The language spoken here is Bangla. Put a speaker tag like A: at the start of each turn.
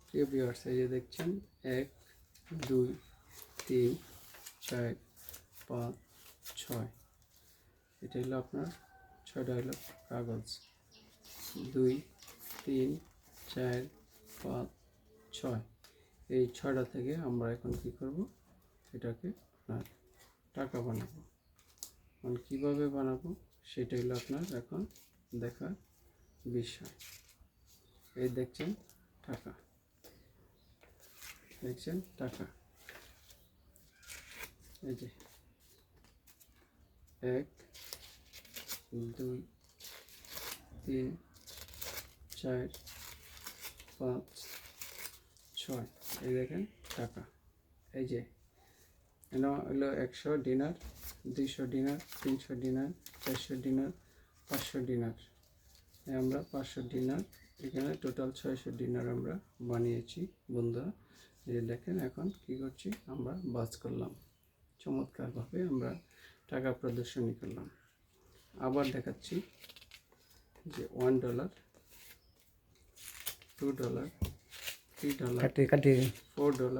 A: প্রিয় ভিউয়ার্স, এই যে দেখছেন 1 2 3 4 5 6, এটা হলো আপনার 6টা হলো কাগজ। 2 3 4 5 6, এই 6টা থেকে আমরা এখন কি করব, এটাকে আপনার টাকা বানাবো। এখন কীভাবে বানাবো সেটা হলো আপনার এখন দেখার বিষয়। এই দেখছেন টাকা, দেখছেন টাকা, এই যে 1 2 3 4 5 6, এই দেখেন টাকা। এই যে এটা হলো 100 dinner, 200 dinner, 300 dinner, 400 dinner, 500 dinner. আমরা 500 ডিনার, এখানে টোটাল 600 ডিনার আমরা বানিয়েছি বন্ধুরা। এই দেখেন এখন কি করছি, আমরা বাজ করলাম, চমৎকারভাবে আমরা টাকা প্রদর্শনী করলাম। আবার দেখাচ্ছি যে $1, $2, $3, $4,